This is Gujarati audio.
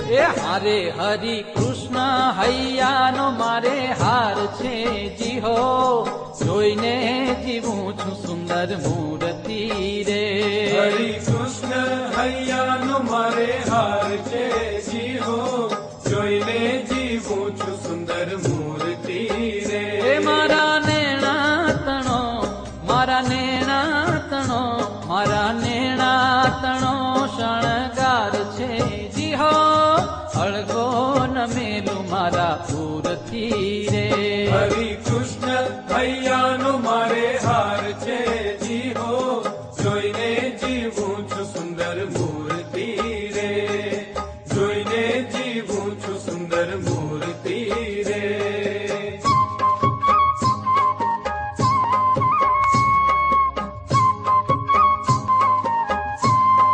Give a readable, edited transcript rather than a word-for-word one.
એ હારે હરિ કૃષ્ણ હૈયાનો મારે હાર છે જી હો, જોઈને જીવું છું સુંદર મૂર્તિ રે. હરિ કૃષ્ણ હૈયાનો મારે હાર છે જી હો, જોઈને જીવું છું સુંદર મૂર્તિ રે. એ મારા નેણા તણો, મારા નેણા તણો, મારા નેણા તણો શણગાર છે જી હો, અળગો નમેલું મારા પૂરથી રે. હરિ કૃષ્ણ હૈયાનો મારે હાર છે જી હો, જોઈને જીવું છું સુંદર મૂર્તિ